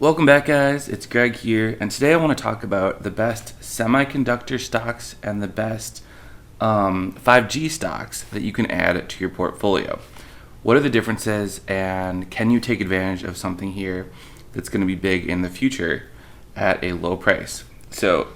Welcome back, guys. It's Greg here, and today I want to talk about the best semiconductor stocks and the best 5G stocks that you can add to your portfolio. What are the differences, and can you take advantage of something here that's going to be big in the future at a low price? So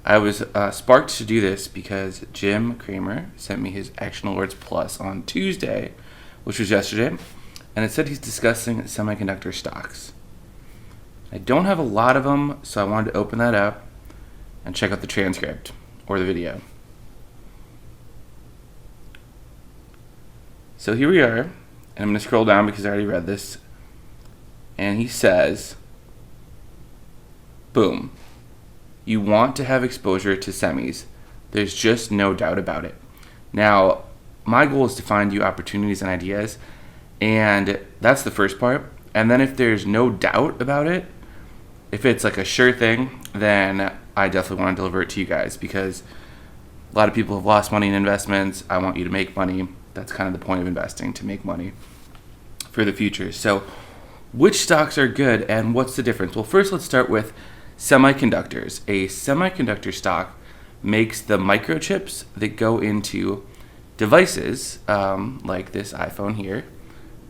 I was sparked to do this because Jim Cramer sent me his Action Alerts Plus on Tuesday, which was yesterday, and it said he's discussing semiconductor stocks. I don't have a lot of them, so I wanted to open that up and check out the transcript or the video. So here we are, and I'm going to scroll down because I already read this. And he says, boom, you want to have exposure to semis. There's just no doubt about it. Now, my goal is to find you opportunities and ideas, and that's the first part. And then if there's no doubt about it, if it's like a sure thing, then I definitely want to deliver it to you guys because a lot of people have lost money in investments. I want you to make money. That's kind of the point of investing, to make money for the future. So which stocks are good and what's the difference? Well, first let's start with semiconductors. A semiconductor stock makes the microchips that go into devices like this iPhone here.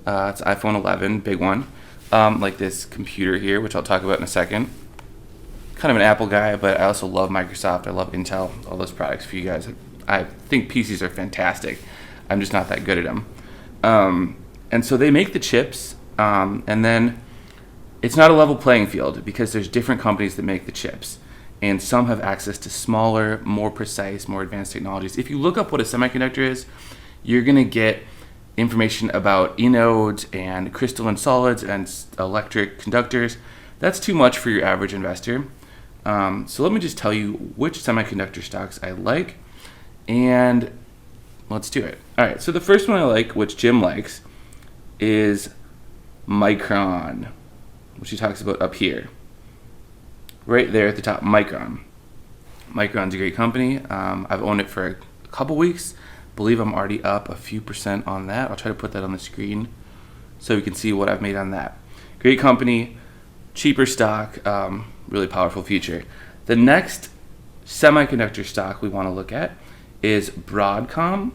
It's iPhone 11, big one. Like this computer here, which I'll talk about in a second. Kind of an Apple guy, but I also love Microsoft. I love Intel, all those products for you guys. I think PCs are fantastic. I'm just not that good at them. And so they make the chips, and then it's not a level playing field because there's different companies that make the chips. And some have access to smaller, more precise, more advanced technologies. If you look up what a semiconductor is, you're going to get information about anodes and crystalline solids and electric conductors. That's too much for your average investor. So let me just tell you which semiconductor stocks I like, and let's do it. All right, so the first one I like, which Jim likes, is Micron, which he talks about up here. Right there at the top, Micron. Micron's a great company. I've owned it for a couple weeks. Believe I'm already up a few percent on that. I'll try to put that on the screen so you can see what I've made on that. Great company, cheaper stock, really powerful future. The next semiconductor stock we want to look at is Broadcom,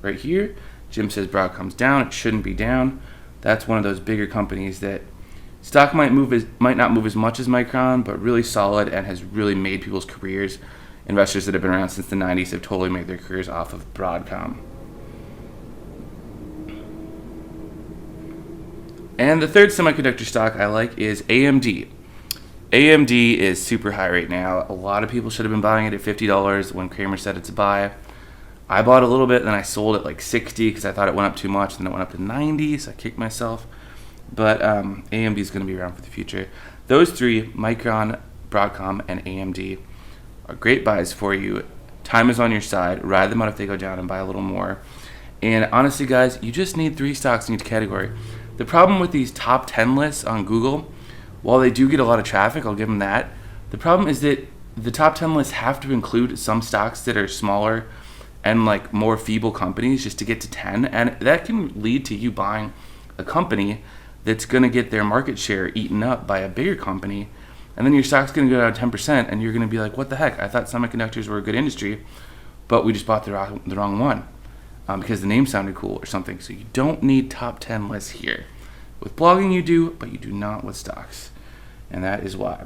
right here. Jim says Broadcom's down. It shouldn't be down. That's one of those bigger companies that stock might not move as much as Micron, but really solid and has really made people's careers. Investors that have been around since the 90s have totally made their careers off of Broadcom. And the third semiconductor stock I like is AMD. AMD is super high right now. A lot of people should have been buying it at $50 when Cramer said it's a buy. I bought a little bit, then I sold it like $60 because I thought it went up too much, and then it went up to $90, so I kicked myself. But AMD is going to be around for the future. Those three, Micron, Broadcom, and AMD, are great buys for you. Time is on your side. Ride them out if they go down and buy a little more. And honestly, guys, you just need 3 stocks in each category. The problem with these top 10 lists on Google, while they do get a lot of traffic, I'll give them that, the problem is that the top 10 lists have to include some stocks that are smaller and like more feeble companies just to get to 10. And that can lead to you buying a company that's going to get their market share eaten up by a bigger company. And then your stock's going to go down 10%, and you're going to be like, what the heck? I thought semiconductors were a good industry, but we just bought the wrong one because the name sounded cool or something. So you don't need top 10 lists here. With blogging you do, but you do not with stocks. And that is why.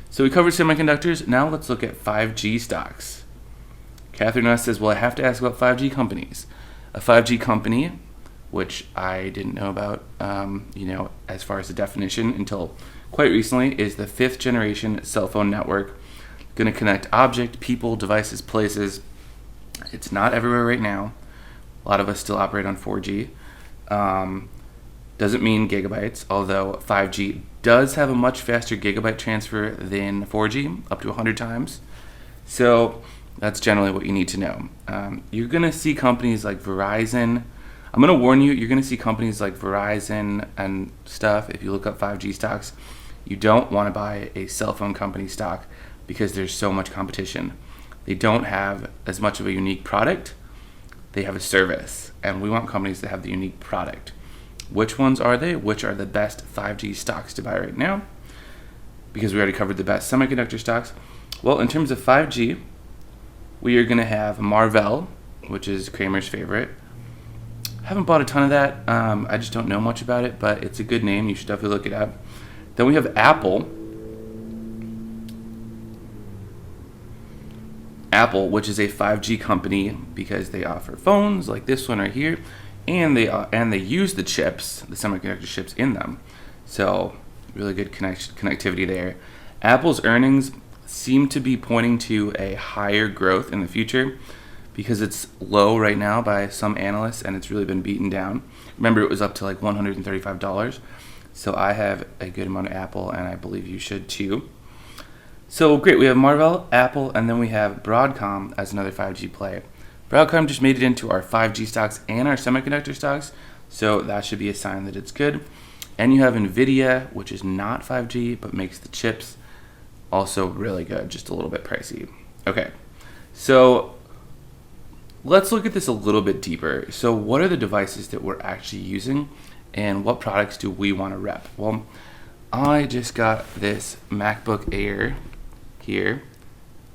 So we covered semiconductors. Now let's look at 5G stocks. Catherine S. says, well, I have to ask about 5G companies. A 5G company, which I didn't know about, as far as the definition until quite recently, is the 5th generation cell phone network. Going to connect object, people, devices, places. It's not everywhere right now. A lot of us still operate on 4G. Doesn't mean gigabytes, although 5G does have a much faster gigabyte transfer than 4G, up to 100 times. So that's generally what you need to know. You're going to see companies like Verizon. I'm going to warn you, you're going to see companies like Verizon and stuff. If you look up 5G stocks, you don't want to buy a cell phone company stock because there's so much competition. They don't have as much of a unique product. They have a service, and we want companies that have the unique product. Which ones are they? Which are the best 5G stocks to buy right now? because we already covered the best semiconductor stocks. Well, in terms of 5G, we are going to have Marvell, which is Kramer's favorite. Haven't bought a ton of that. I just don't know much about it, but it's a good name. You should definitely look it up. Then we have Apple. Apple, which is a 5G company because they offer phones like this one right here, and they use the chips, the semiconductor chips in them. So really good connectivity there. Apple's earnings seem to be pointing to a higher growth in the future because it's low right now by some analysts and it's really been beaten down. Remember, it was up to like $135. So I have a good amount of Apple, and I believe you should too. So great, we have Marvell, Apple, and then we have Broadcom as another 5G play. Broadcom just made it into our 5G stocks and our semiconductor stocks, so that should be a sign that it's good. And you have Nvidia, which is not 5G, but makes the chips, also really good, just a little bit pricey. Okay, so let's look at this a little bit deeper. So what are the devices that we're actually using, and what products do we want to rep? Well, I just got this MacBook Air here,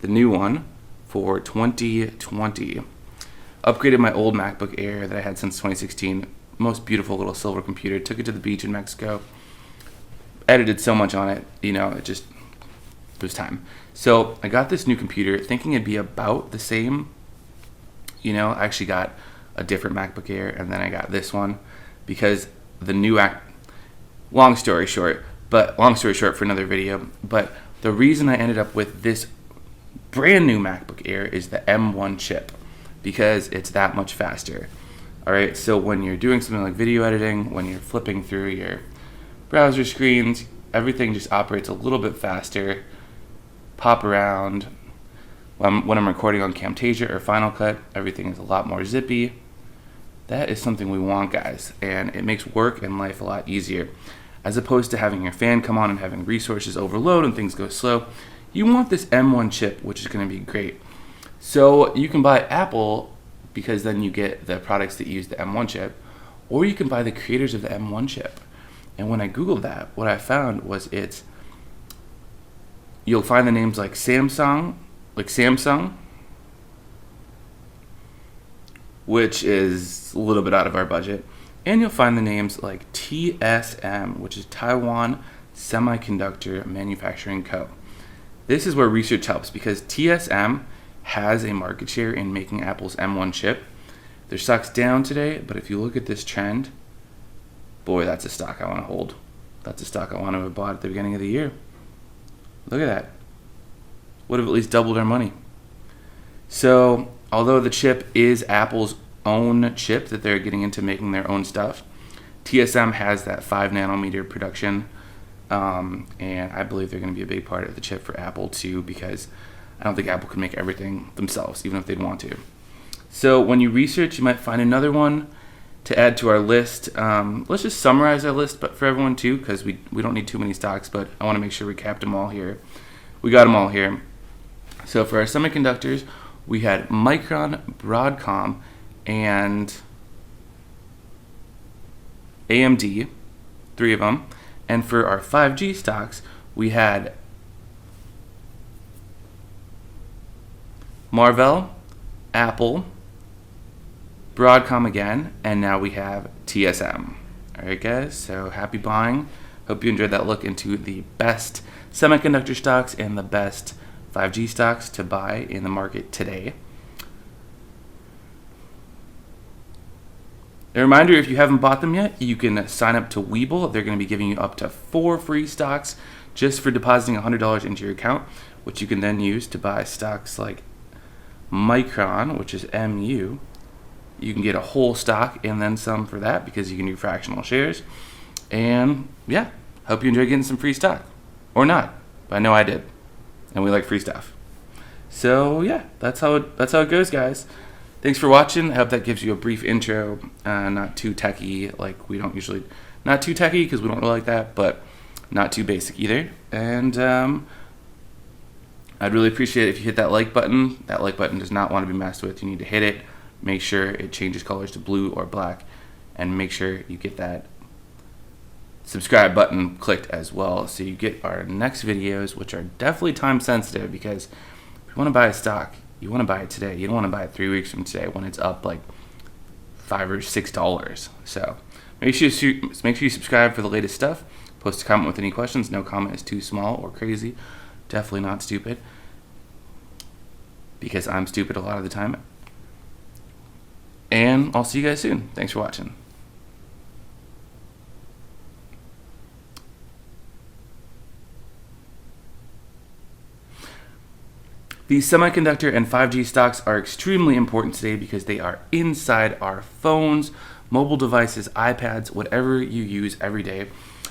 the new one for 2020. Upgraded my old MacBook Air that I had since 2016. Most beautiful little silver computer. Took it to the beach in Mexico. Edited so much on it, it was time. So I got this new computer thinking it'd be about the same. I actually got a different MacBook Air, and then I got this one because the new long story short for another video, but the reason I ended up with this brand new MacBook Air is the M1 chip, because it's that much faster. Alright, so when you're doing something like video editing, when you're flipping through your browser screens, everything just operates a little bit faster. Pop around. When I'm recording on Camtasia or Final Cut, everything is a lot more zippy. That is something we want, guys, and it makes work and life a lot easier. As opposed to having your fan come on and having resources overload and things go slow, you want this M1 chip, which is going to be great. So you can buy Apple because then you get the products that use the M1 chip, or you can buy the creators of the M1 chip. And when I Googled that, what I found was you'll find the names like Samsung, which is a little bit out of our budget. And you'll find the names like TSM, which is Taiwan Semiconductor Manufacturing Co. This is where research helps because TSM has a market share in making Apple's M1 chip. Their stock's down today, but if you look at this trend, boy, that's a stock I want to hold. That's a stock I want to have bought at the beginning of the year. Look at that. Would have at least doubled our money. So, although the chip is Apple's own chip that they're getting into making their own stuff, TSM has that 5 nanometer production, and I believe they're going to be a big part of the chip for Apple too, because I don't think Apple can make everything themselves, even if they'd want to. So when you research, you might find another one to add to our list. Let's just summarize our list, but for everyone too, because we don't need too many stocks, but I want to make sure we capped them all here. We got them all here. So for our semiconductors, we had Micron, Broadcom, and AMD, 3 of them. And for our 5G stocks, we had Marvell, Apple, Broadcom again, and now we have TSM. Alright guys, so happy buying. Hope you enjoyed that look into the best semiconductor stocks and the best 5G stocks to buy in the market today. A reminder, if you haven't bought them yet, you can sign up to Webull. They're going to be giving you up to 4 free stocks just for depositing $100 into your account, which you can then use to buy stocks like Micron, which is MU. You can get a whole stock and then some for that because you can do fractional shares. And yeah, hope you enjoy getting some free stock. Or not, but I know I did. And we like free stuff. So yeah, that's how it goes, guys. Thanks for watching. I hope that gives you a brief intro. Not too techie, like we don't usually. Not too techie because we don't really like that, but not too basic either. And I'd really appreciate it if you hit that like button. That like button does not want to be messed with. You need to hit it. Make sure it changes colors to blue or black, and make sure you get that subscribe button clicked as well, so you get our next videos, which are definitely time sensitive, because if you want to buy a stock, you want to buy it today. You don't want to buy it 3 weeks from today when it's up like $5 or $6. So make sure you subscribe for the latest stuff. Post a comment with any questions. No comment is too small or crazy. Definitely not stupid, because I'm stupid a lot of the time. And I'll see you guys soon. Thanks for watching. These semiconductor and 5G stocks are extremely important today because they are inside our phones, mobile devices, iPads, whatever you use every day,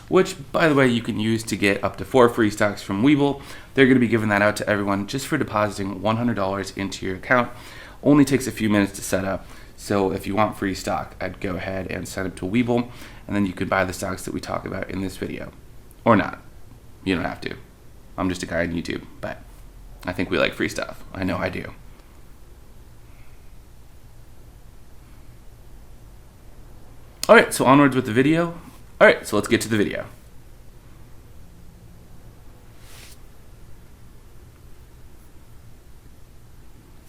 which, by the way, you can use to get up to 4 free stocks from Webull. They're going to be giving that out to everyone just for depositing $100 into your account. Only takes a few minutes to set up. So if you want free stock, I'd go ahead and sign up to Webull, and then you can buy the stocks that we talk about in this video. Or not. You don't have to. I'm just a guy on YouTube, but I think we like free stuff. I know I do. Alright, so onwards with the video. Alright, so let's get to the video.